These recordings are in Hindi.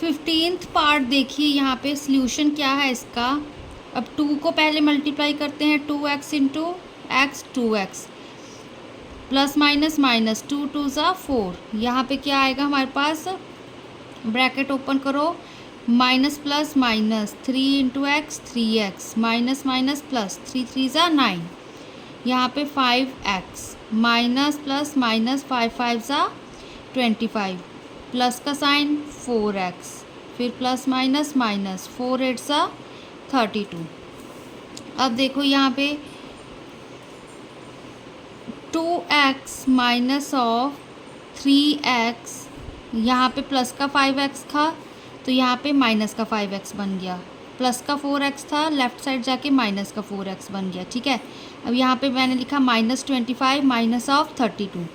15th पार्ट देखिए, यहाँ पे सॉल्यूशन क्या है इसका। अब 2 को पहले मल्टीप्लाई करते हैं, 2x into x 2x plus minus minus 2 2 ज़ा 4। यहाँ पे क्या आएगा हमारे पास, ब्रैकेट ओपन करो, minus plus minus 3 into x 3x minus minus plus 3 3 ज़ा 9। यहाँ पे 5x माइनस प्लस माइनस 5 5 ज़ा 25 प्लस का साइन 4x फिर प्लस माइनस माइनस 4 8 ज़ा 32। अब देखो यहाँ पे 2x माइनस ऑफ 3x, यहाँ पे प्लस का 5x था तो यहाँ पे माइनस का 5x बन गया, प्लस का 4x था लेफ़्ट साइड जाके माइनस का 4x बन गया। ठीक है, अब यहाँ पे मैंने लिखा -25 माइनस ऑफ 32।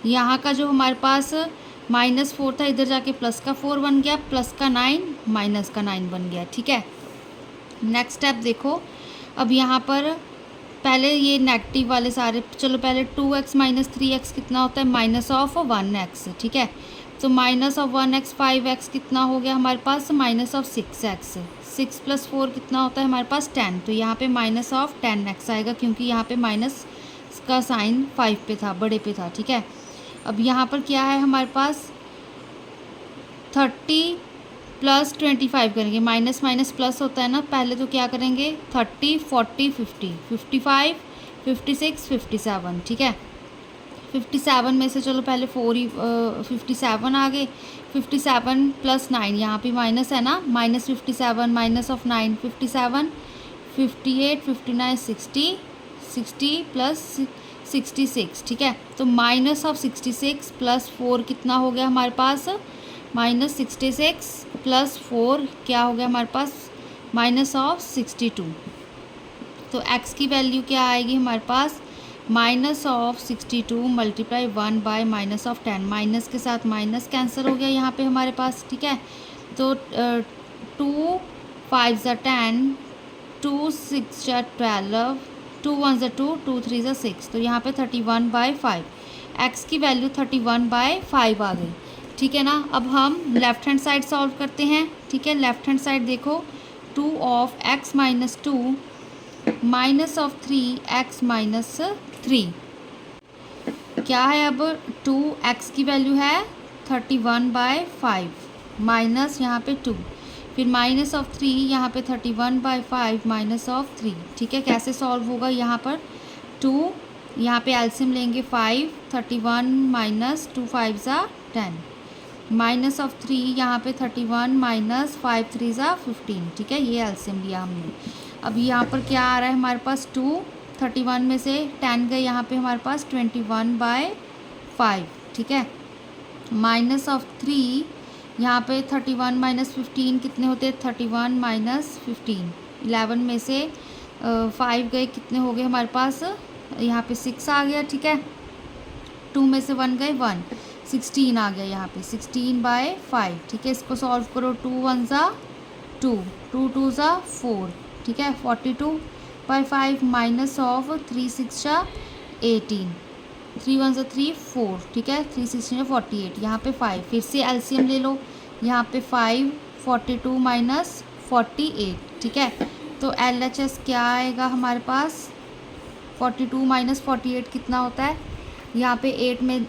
यहाँ का जो हमारे पास -4 था इधर जाके प्लस का 4 बन गया, प्लस का 9 माइनस का 9 बन गया। ठीक है, नेक्स्ट स्टेप देखो। अब यहाँ पर पहले ये नेगेटिव वाले सारे, चलो पहले 2x माइनस 3x कितना होता है, माइनस ऑफ 1x। ठीक है, तो माइनस ऑफ 1x 5x कितना हो गया हमारे पास, माइनस ऑफ 6x। 6 प्लस 4 कितना होता है हमारे पास 10, तो यहाँ पे माइनस ऑफ 10x आएगा क्योंकि यहाँ पे माइनस का साइन 5 पे था, बड़े पे था। ठीक है, अब यहाँ पर क्या है हमारे पास 30 प्लस 25 करेंगे, माइनस माइनस प्लस होता है ना, पहले तो क्या करेंगे 30 40 50 55 56 57। ठीक है, 57 में से चलो पहले 57 आ गए, 57 प्लस 9, यहाँ पे माइनस है ना, माइनस 57 माइनस ऑफ 9 57 58 59 60 60 प्लस 66। ठीक है, तो माइनस ऑफ 66 प्लस 4 कितना हो गया हमारे पास, माइनस 66 प्लस 4 क्या हो गया हमारे पास, माइनस ऑफ 62। तो x की वैल्यू क्या आएगी हमारे पास, minus of 62 multiply 1 by minus of 10। Minus के साथ माइनस कैंसिल हो गया यहाँ पे हमारे पास। ठीक है, तो 2 5 ज़ा 10 2 6 ज़ा 12 2 1 ज़ा 2 2 3 ज़ा 6, तो यहाँ पे 31/5। x की वैल्यू 31/5 आ गई। ठीक है ना, अब हम लेफ़्ट हैंड साइड सॉल्व करते हैं। ठीक है, लेफ़्ट हैंड साइड देखो, 2 of x minus 2 minus of 3x minus 3 क्या है, अब 2x की वैल्यू है 31/5 माइनस यहाँ पे 2, फिर माइनस ऑफ 3 यहाँ पे 31/5 माइनस ऑफ 3। ठीक है, कैसे सॉल्व होगा, यहाँ पर 2 यहाँ पे एलसीएम लेंगे 5 31 माइनस 2 5 ज़ा 10 माइनस ऑफ 3 यहाँ पे 31 माइनस 5 3 ज़ा 15। ठीक है, ये एलसीएम लिया हमने। अब यहाँ पर क्या आ रहा है हमारे पास 2 31 में से 10 गए, यहाँ पे हमारे पास 21/5। ठीक है, माइनस ऑफ 3 यहाँ पे 31 माइनस 15 कितने होते हैं, 31 माइनस 15। 11 में से 5 गए, कितने हो गए हमारे पास, यहाँ पे 6 आ गया। ठीक है, 2 में से 1 गए 1, 16 आ गया यहाँ पे 16/5। ठीक है, इसको सॉल्व करो, 2 1 ज़ा 2 2 2 ज़ा 4। ठीक है, 42/5 माइनस ऑफ 3 6 ज़ा 18 3 1 ज़ा 3 4। ठीक है, 3 6 ज़ा 48, यहाँ पे 5, फिर से एलसीएम ले लो, यहाँ पे 5 42 माइनस 48। ठीक है, तो LHS क्या आएगा हमारे पास, 42 माइनस 48 कितना होता है, यहाँ पे 8 में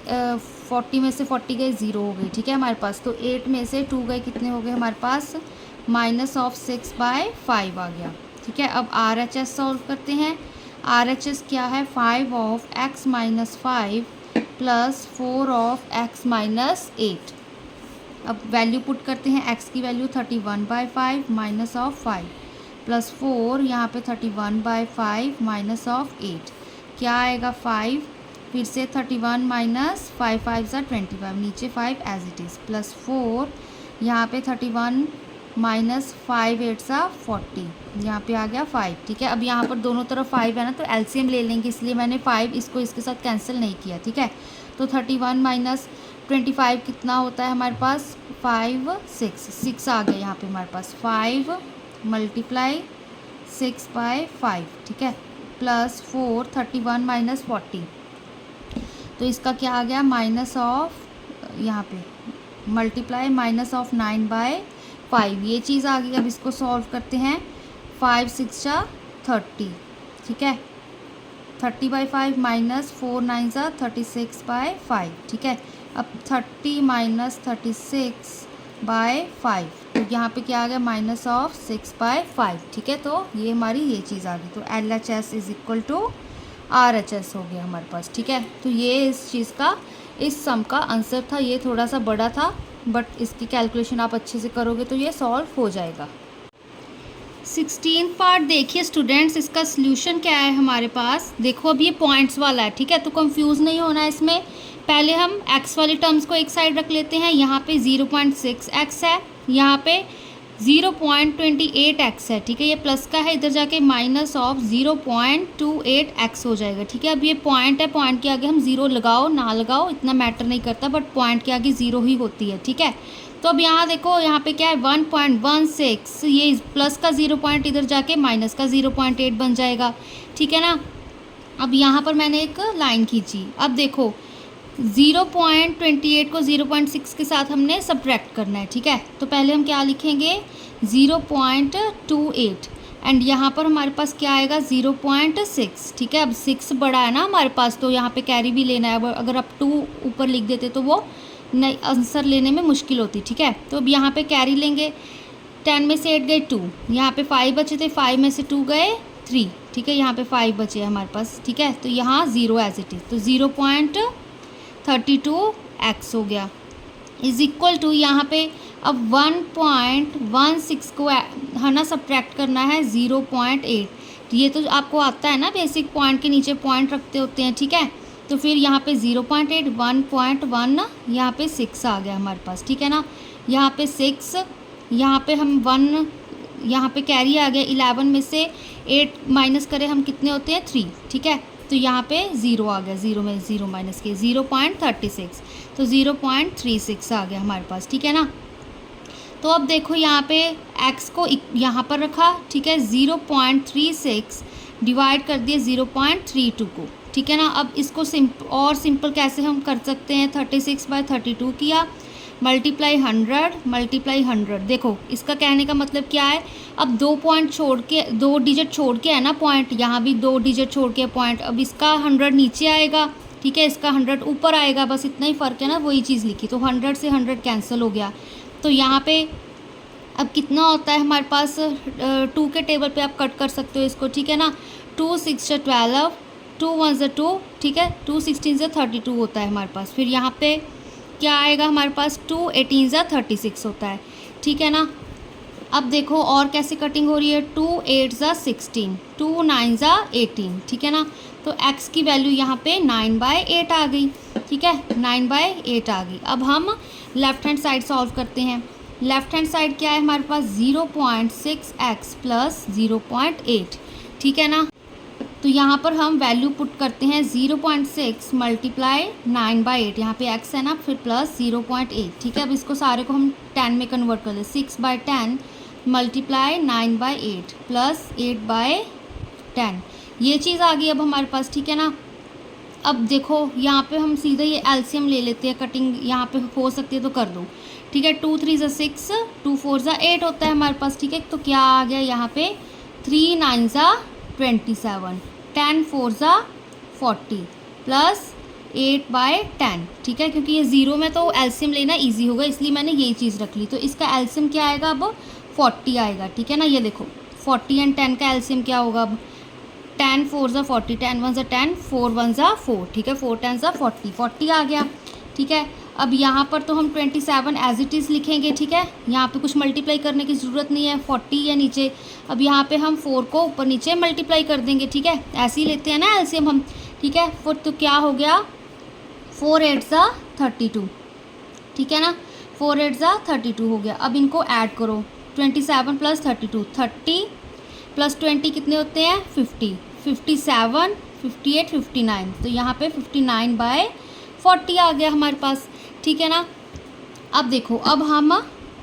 40 में से 40 गए 0 हो गई। ठीक है, हमारे पास तो 8 में से 2 गए, कितने हो गए हमारे पास, माइनस ऑफ 6/5 आ गया। ठीक है, अब RHS सॉल्व करते हैं। RHS क्या है, 5 of x minus 5 plus 4 of x minus 8। अब वैल्यू पुट करते हैं, x की वैल्यू 31/5 माइनस ऑफ 5 प्लस 4 यहाँ पे 31/5 माइनस ऑफ 8 क्या आएगा 5, फिर से 31 माइनस 5 5 ज़ा 25, नीचे 5 एज इट इज़, प्लस 4 यहाँ पे 31 माइनस 5 8 ज़ा 40, यहाँ पे आ गया 5। ठीक है, अब यहाँ पर दोनों तरफ 5 है ना, तो एलसीएम ले लेंगे, इसलिए मैंने 5 इसको इसके साथ कैंसिल नहीं किया। ठीक है, तो 31 माइनस 25 कितना होता है हमारे पास, 5 6 आ गया यहाँ पे हमारे पास, 5 मल्टीप्लाई 6/5। ठीक है, प्लस 4 31 माइनस 40, तो इसका क्या आ गया, माइनस ऑफ यहाँ पे मल्टीप्लाई माइनस ऑफ 9/5 5, ये चीज़ आ गई। अब इसको सॉल्व करते हैं। 5 6 जा 30, ठीक है। 30/5 माइनस 4 9 जा 36/5, ठीक है। अब 30 माइनस 36/5, तो यहाँ पे क्या आ गया, -6/5, ठीक है। तो ये हमारी ये चीज़ आ गई। तो LHS is equal to RHS हो गया हमारे पास, ठीक है। तो ये इस चीज़ का, इस सम का आंसर था। ये थोड़ा सा बड़ा था, बट इसकी कैलकुलेशन आप अच्छे से करोगे तो ये सॉल्व हो जाएगा। 16 पार्ट देखिए स्टूडेंट्स, इसका सोल्यूशन क्या है हमारे पास। देखो अब ये पॉइंट्स वाला है, ठीक है, तो कंफ्यूज नहीं होना है इसमें। पहले हम x वाली टर्म्स को एक साइड रख लेते हैं। यहाँ पे 0.6x है, यहाँ पे 0.28x है, ठीक है। ये प्लस का है, इधर जाके -0.28x हो जाएगा, ठीक है। अब ये पॉइंट है, पॉइंट के आगे हम 0 लगाओ ना लगाओ इतना मैटर नहीं करता, बट पॉइंट के आगे 0 ही होती है, ठीक है। तो अब यहाँ देखो, यहाँ पे क्या है 1.16, ये प्लस का 0 पॉइंट इधर जाके माइनस का 0.8 बन जाएगा, ठीक है ना। अब यहाँ पर मैंने एक लाइन खींची। अब देखो 0.28 को 0.6 के साथ हमने सब्ट्रैक्ट करना है, ठीक है। तो पहले हम क्या लिखेंगे 0.28 एंड यहाँ पर हमारे पास क्या आएगा 0.6, ठीक है। अब 6 बड़ा है ना हमारे पास, तो यहाँ पे कैरी भी लेना है। अगर आप 2 ऊपर लिख देते तो वो नहीं, आंसर लेने में मुश्किल होती, ठीक है। तो अब यहाँ पे कैरी लेंगे। 10 में से 8 गए 2, यहाँ पे 5 बचे थे, 5 में से 2 गए 3, ठीक है। यहाँ पे 5 बचे हमारे पास, ठीक है। तो यहाँ 0 एज इट इज़, तो 0.32x हो गया इज इक्वल टू, यहाँ पे अब 1.16 को है ना सब्ट्रैक्ट करना है 0.8। ये तो आपको आता है ना, बेसिक पॉइंट के नीचे पॉइंट रखते होते हैं, ठीक है। तो फिर यहाँ पे 0.8 1.1 यहाँ पे 6 आ गया हमारे पास, ठीक है ना। यहाँ पे 6, यहाँ पे हम 1, यहाँ पे कैरी आ गया। 11 में से 8 माइनस करें हम कितने होते हैं 3, ठीक है। तो यहाँ पे 0 आ गया, 0 में 0 माइनस के 0.36, तो 0.36 आ गया हमारे पास, ठीक है ना। तो अब देखो यहाँ पे x को यहाँ पर रखा, ठीक है। 0.36 डिवाइड कर दिए 0.32 को, ठीक है ना। अब इसको सिंपल कैसे हम कर सकते हैं, 36/32 किया, मल्टीप्लाई 100। देखो इसका कहने का मतलब क्या है, अब 2 पॉइंट छोड़ के, 2 डिजिट छोड़ के है ना पॉइंट, यहाँ भी 2 डिजिट छोड़ के पॉइंट। अब इसका 100 नीचे आएगा, ठीक है, इसका 100 ऊपर आएगा, बस इतना ही फ़र्क है ना, वही चीज़ लिखी। तो 100 से 100 कैंसिल हो गया। तो यहाँ पे अब कितना होता है हमारे पास, 2 के टेबल पे आप कट कर सकते हो इसको, ठीक है ना। 2 6 12, 2 1 2, ठीक है। 2 16 32 होता है हमारे पास। फिर यहाँ पे क्या आएगा हमारे पास, 2 18 36 होता है, ठीक है ना। अब देखो और कैसे कटिंग हो रही है, 2 8 16, 2 9 18, ठीक है ना। तो x की वैल्यू यहाँ पे 9/8 आ गई, ठीक है, 9/8 आ गई। अब हम लेफ़्ट हैंड साइड सॉल्व करते हैं। लेफ़्ट हैंड साइड क्या है हमारे पास, 0.6x प्लस 0.8, ठीक है ना। तो यहाँ पर हम वैल्यू पुट करते हैं 0.6 मल्टीप्लाई 9/8, यहाँ पे x है ना, फिर प्लस 0.8, ठीक है। अब इसको सारे को हम 10 में कन्वर्ट कर लें, 6/10 मल्टीप्लाई 9/8 प्लस 8/10, ये चीज़ आ गई अब हमारे पास, ठीक है ना। अब देखो यहाँ पे हम सीधे ये एलसीएम ले लेते हैं, कटिंग यहाँ पे हो सकती है तो कर दो, ठीक है। 2 3 6, 2 4 8 होता है हमारे पास, ठीक है। तो क्या आ गया यहाँ पे 3 9 27, 10 4 40 प्लस 8/10, ठीक है। क्योंकि ये 0 में तो एलसीएम लेना इजी होगा, इसलिए मैंने यही चीज़ रख ली। तो इसका एलसीएम क्या आएगा अब 40 आएगा, ठीक है ना। ये देखो 40 एंड 10 का एलसीएम क्या होगा अब, 10 4 40, 10 1 10, 4 1 4, ठीक है, 4 10 40, 40 आ गया, ठीक है। अब यहाँ पर तो हम 27 एज इट इज़ लिखेंगे, ठीक है। यहाँ पे कुछ मल्टीप्लाई करने की ज़रूरत नहीं है, 40 है नीचे। अब यहाँ पे हम 4 को ऊपर नीचे मल्टीप्लाई कर देंगे, ठीक है। ऐसे ही लेते हैं ना एलसीएम हम, ठीक है। फिर तो क्या हो गया 4 8 32, ठीक है ना, 4 8 32 हो गया। अब इनको ऐड करो, 27 प्लस 32, 30 प्लस 20 कितने होते हैं 50, 57 58 59, तो यहाँ पे 59/40 आ गया हमारे पास, ठीक है ना। अब देखो अब हम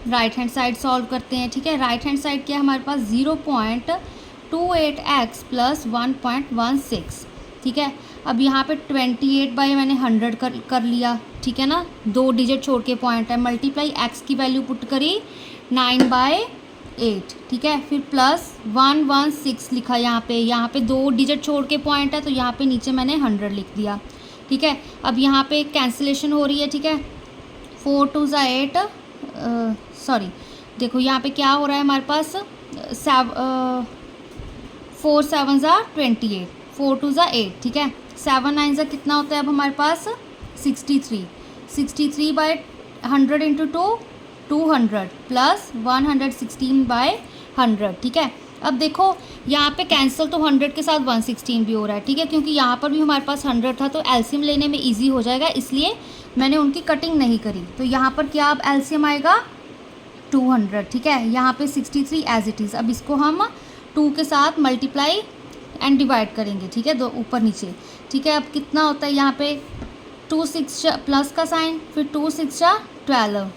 राइट हैंड साइड सॉल्व करते हैं, ठीक है। राइट हैंड साइड क्या है हमारे पास, 0.28x प्लस 1.16, ठीक है। अब यहाँ पे 28 बाई मैंने 100 कर लिया, ठीक है ना, 2 डिजिट छोड़ के पॉइंट है, मल्टीप्लाई x की वैल्यू पुट करी 9/8, ठीक है, फिर प्लस 116 लिखा यहाँ पे 2 डिजिट छोड़ के पॉइंट है, तो यहाँ पे नीचे मैंने 100 लिख दिया, ठीक है। अब यहाँ पे कैंसिलेशन हो रही है, ठीक है, 4 2 ज़ा 8, सॉरी देखो यहाँ पे क्या हो रहा है हमारे पास, 4 7 ज़ा 28, 4 2 ज़ा 8, ठीक है, 7 9 ज़ा कितना होता है अब हमारे पास 63 बाई 100 इंटू 200 प्लस 116/100, ठीक है। अब देखो यहाँ पे कैंसिल तो 100 के साथ 116 भी हो रहा है, ठीक है, क्योंकि यहाँ पर भी हमारे पास 100 था, तो एलसीएम लेने में इजी हो जाएगा, इसलिए मैंने उनकी कटिंग नहीं करी। तो यहाँ पर क्या अब एलसीएम आएगा 200, ठीक है, यहाँ पे 63 एज इट इज़। अब इसको हम 2 के साथ मल्टीप्लाई एंड डिवाइड करेंगे, ठीक है, 2 ऊपर नीचे, ठीक है। अब कितना होता है यहाँ पे 2 6 प्लस का साइन, फिर 2 6 12,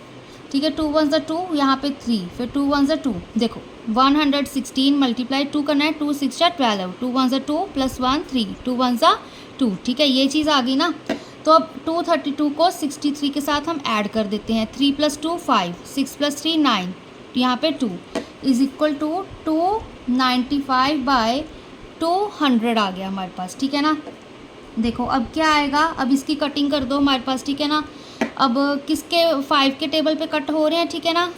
ठीक है, 2 1 ज़ा 2, यहाँ पे 3, फिर 2 1 ज़ा 2, देखो 116 मल्टीप्लाई 2 करना है, 2 6 12, 2 1 ज़ा 2 प्लस 1 3, 2 1 ज़ा 2, ठीक है, ये चीज़ आ गई ना। तो अब 232 को 63 के साथ हम ऐड कर देते हैं, 3 + 2 5, 6 + 3 9, यहाँ पे 2 इज इक्वल टू 295/200 आ गया हमारे पास, ठीक है ना। देखो अब क्या आएगा, अब इसकी कटिंग कर दो हमारे पास, ठीक है ना। अब किसके 5 के टेबल पे कट हो रहे हैं, ठीक है ना,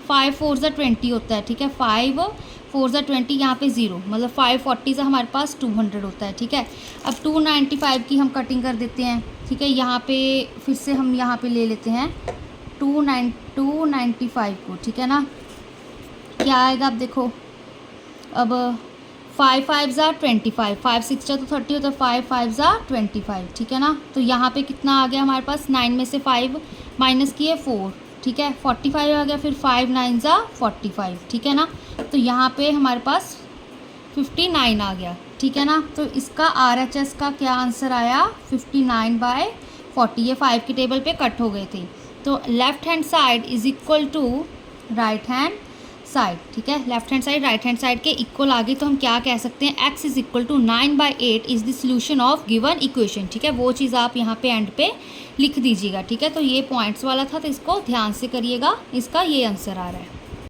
5 4 ज़ा 20 होता है, ठीक है, 5 4 ज़ा 20, यहाँ पे 0, मतलब 5 40 से हमारे पास 200 होता है, ठीक है। अब 295 की हम कटिंग कर देते हैं, ठीक है, यहाँ पे फिर से हम यहाँ पे ले लेते हैं 295 को, ठीक है ना। क्या आएगा अब देखो, अब 5 5 ज़ा 25, 5 6 ज़ा तो 30 होता है, 5 5 ज़ा 25, ठीक है ना। तो यहाँ पे कितना आ गया हमारे पास, 9 में से 5 माइनस किए 4, ठीक है, 45 आ गया, फिर 5 9 ज़ा 45, ठीक है ना। तो यहाँ पे हमारे पास 59 आ गया, ठीक है ना। तो इसका RHS का क्या आंसर आया 59/40, ये 5 के टेबल पे कट हो गए थे। तो left hand side is equal to right hand side, ठीक है, left hand side right hand side के इक्वल आ गई, तो हम क्या कह सकते हैं, x is equal to 9/8 is the solution of given equation, ठीक है। वो चीज़ आप यहाँ पे एंड पे लिख दीजिएगा, ठीक है। तो ये पॉइंट्स वाला था, तो इसको ध्यान से करिएगा, इसका ये आंसर आ रहा है।